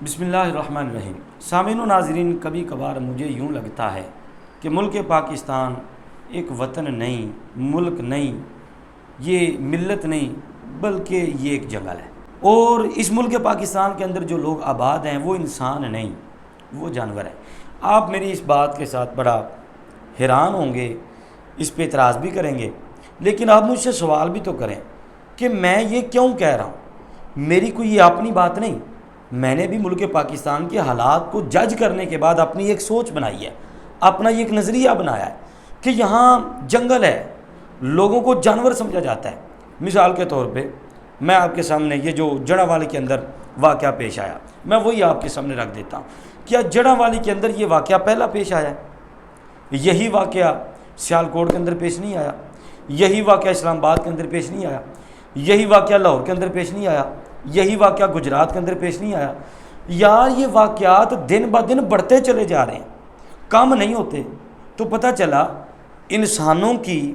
بسم اللہ الرحمن الرحیم۔ سامعین و ناظرین، کبھی کبھار مجھے یوں لگتا ہے کہ ملک پاکستان ایک وطن نہیں، ملک نہیں، یہ ملت نہیں، بلکہ یہ ایک جنگل ہے۔ اور اس ملک پاکستان کے اندر جو لوگ آباد ہیں وہ انسان نہیں، وہ جانور ہیں۔ آپ میری اس بات کے ساتھ بڑا حیران ہوں گے، اس پہ اعتراض بھی کریں گے، لیکن آپ مجھ سے سوال بھی تو کریں کہ میں یہ کیوں کہہ رہا ہوں۔ میری کوئی یہ اپنی بات نہیں، میں نے بھی ملک پاکستان کے حالات کو جج کرنے کے بعد اپنی ایک سوچ بنائی ہے، اپنا ایک نظریہ بنایا ہے کہ یہاں جنگل ہے، لوگوں کو جانور سمجھا جاتا ہے۔ مثال کے طور پہ میں آپ کے سامنے یہ جو جڑاں کے اندر واقعہ پیش آیا، میں وہی آپ کے سامنے رکھ دیتا ہوں۔ کیا جڑاں کے اندر یہ واقعہ پہلا پیش آیا ہے؟ یہی واقعہ سیالکوٹ کے اندر پیش نہیں آیا، یہی واقعہ اسلام آباد کے اندر پیش نہیں آیا، یہی واقعہ لاہور کے اندر پیش نہیں آیا، یہی واقعہ گجرات کے اندر پیش نہیں آیا۔ یار یہ واقعات دن بہ دن بڑھتے چلے جا رہے ہیں، کم نہیں ہوتے۔ تو پتہ چلا انسانوں کی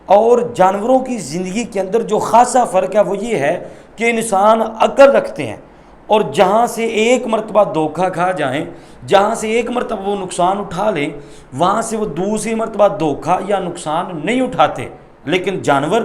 اور جانوروں کی زندگی کے اندر جو خاصا فرق ہے وہ یہ ہے کہ انسان عقل رکھتے ہیں، اور جہاں سے ایک مرتبہ دھوکہ کھا جائیں، جہاں سے ایک مرتبہ وہ نقصان اٹھا لیں، وہاں سے وہ دوسری مرتبہ دھوکہ یا نقصان نہیں اٹھاتے۔ لیکن جانور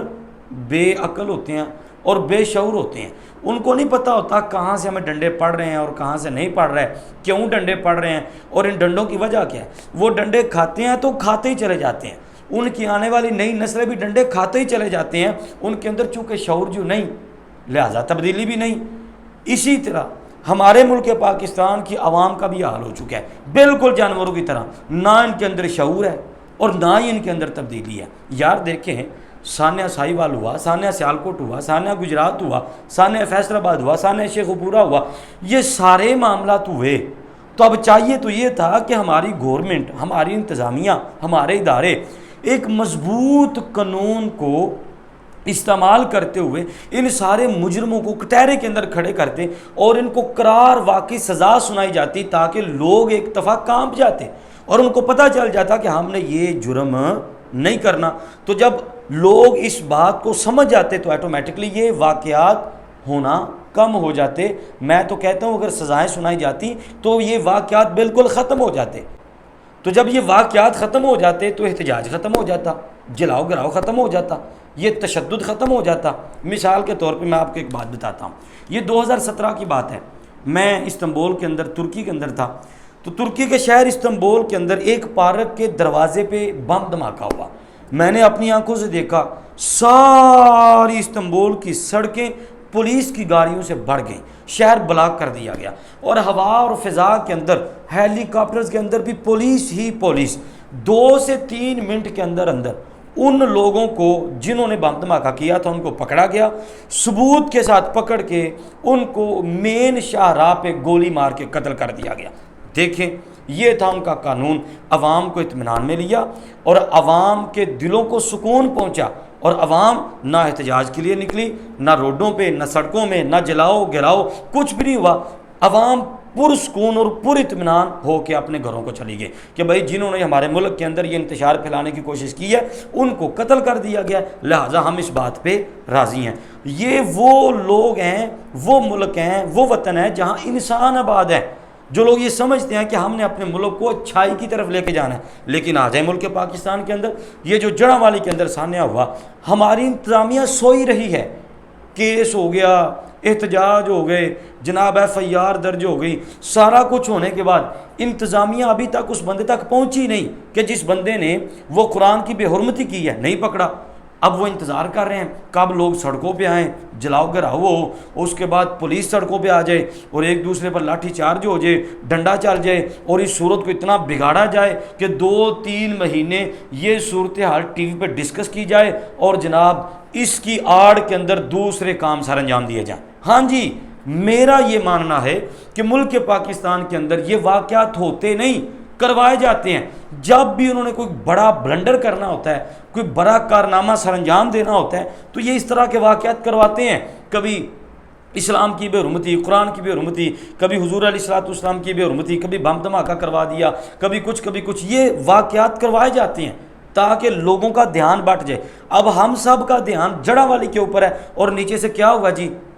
بے عقل ہوتے ہیں اور بے شعور ہوتے ہیں، ان کو نہیں پتہ ہوتا کہاں سے ہمیں ڈنڈے پڑ رہے ہیں اور کہاں سے نہیں پڑ رہے، کیوں ڈنڈے پڑ رہے ہیں اور ان ڈنڈوں کی وجہ کیا ہے۔ وہ ڈنڈے کھاتے ہیں تو کھاتے ہی چلے جاتے ہیں، ان کی آنے والی نئی نسلیں بھی ڈنڈے کھاتے ہی چلے جاتے ہیں، ان کے اندر چونکہ شعور جو نہیں، لہذا تبدیلی بھی نہیں۔ اسی طرح ہمارے ملک پاکستان کی عوام کا بھی حال ہو چکا ہے، بالکل جانوروں کی طرح، نہ ان کے اندر شعور ہے اور نہ ہی ان کے اندر تبدیلی ہے۔ یار دیکھیں، سانحہ ساہیوال ہوا، سانحہ سیالکوٹ ہوا، سانحہ گجرات ہوا، سانحہ فیصل آباد ہوا، سانحہ شیخ پورہ ہوا، یہ سارے معاملات ہوئے تو اب چاہیے تو یہ تھا کہ ہماری گورنمنٹ، ہماری انتظامیہ، ہمارے ادارے ایک مضبوط قانون کو استعمال کرتے ہوئے ان سارے مجرموں کو کٹہرے کے اندر کھڑے کرتے اور ان کو قرار واقعی سزا سنائی جاتی، تاکہ لوگ ایک دفعہ کانپ جاتے اور ان کو پتہ چل جاتا کہ ہم نے یہ جرم نہیں کرنا۔ تو جب لوگ اس بات کو سمجھ جاتے تو آٹومیٹکلی یہ واقعات ہونا کم ہو جاتے۔ میں تو کہتا ہوں اگر سزائیں سنائی جاتی تو یہ واقعات بالکل ختم ہو جاتے۔ تو جب یہ واقعات ختم ہو جاتے تو احتجاج ختم ہو جاتا، جلاؤ گراؤ ختم ہو جاتا، یہ تشدد ختم ہو جاتا۔ مثال کے طور پہ میں آپ کو ایک بات بتاتا ہوں، یہ 2017 کی بات ہے، میں استنبول کے اندر، ترکی کے اندر تھا۔ تو ترکی کے شہر استنبول کے اندر ایک پارک کے دروازے پہ بم دھماکہ ہوا۔ میں نے اپنی آنکھوں سے دیکھا، ساری استنبول کی سڑکیں پولیس کی گاڑیوں سے بھر گئیں، شہر بلاک کر دیا گیا، اور ہوا اور فضا کے اندر، ہیلی کاپٹرز کے اندر بھی پولیس ہی پولیس۔ 2 سے 3 منٹ کے اندر ان لوگوں کو جنہوں نے بم دھماکہ کیا تھا ان کو پکڑا گیا، ثبوت کے ساتھ پکڑ کے ان کو مین شاہراہ پہ گولی مار کے قتل کر دیا گیا۔ دیکھیں، یہ تھا ان کا قانون۔ عوام کو اطمینان میں لیا اور عوام کے دلوں کو سکون پہنچا، اور عوام نہ احتجاج کے لیے نکلی، نہ روڈوں پہ، نہ سڑکوں میں، نہ جلاؤ گراؤ، کچھ بھی نہیں ہوا۔ عوام پرسکون اور پر اطمینان ہو کے اپنے گھروں کو چلی گئی کہ بھائی جنہوں نے ہمارے ملک کے اندر یہ انتشار پھیلانے کی کوشش کی ہے ان کو قتل کر دیا گیا، لہٰذا ہم اس بات پہ راضی ہیں۔ یہ وہ لوگ ہیں، وہ ملک ہیں، وہ وطن ہے جہاں انسان آباد ہے۔ جو لوگ یہ سمجھتے ہیں کہ ہم نے اپنے ملک کو اچھائی کی طرف لے کے جانا ہے، لیکن آ جائے ملک پاکستان کے اندر یہ جو جڑاں کے اندر سانحہ ہوا، ہماری انتظامیہ سوئی رہی ہے، کیس ہو گیا، احتجاج ہو گئے، جناب FIR درج ہو گئی، سارا کچھ ہونے کے بعد انتظامیہ ابھی تک اس بندے تک پہنچی نہیں کہ جس بندے نے وہ قرآن کی بے حرمتی کی ہے، نہیں پکڑا۔ اب وہ انتظار کر رہے ہیں کب لوگ سڑکوں پہ آئیں، جلاؤ گراؤ ہو، اس کے بعد پولیس سڑکوں پہ آ جائے اور ایک دوسرے پر لاٹھی چارج ہو جائے، ڈنڈا چل جائے، اور اس صورت کو اتنا بگاڑا جائے کہ 2-3 مہینے یہ صورتحال ٹی وی پہ ڈسکس کی جائے اور جناب اس کی آڑ کے اندر دوسرے کام سر انجام دیے جائیں۔ ہاں جی، میرا یہ ماننا ہے کہ ملک پاکستان کے اندر یہ واقعات ہوتے نہیں، کروائے جاتے ہیں۔ جب بھی انہوں نے کوئی بڑا بلنڈر کرنا ہوتا ہے، کوئی بڑا کارنامہ سر انجام دینا ہوتا ہے تو یہ اس طرح کے واقعات کرواتے ہیں۔ کبھی اسلام کی بے حرمتی، قرآن کی بے حرمتی، کبھی حضور علیہ الصلوۃ والسلام کی بے حرمتی، کبھی بم دھماکہ کروا دیا، کبھی کچھ، یہ واقعات کروائے جاتے ہیں تاکہ لوگوں کا دھیان بٹ جائے۔ اب ہم سب کا دھیان جڑاں کے اوپر ہے، اور نیچے سے کیا ہوگا جی؟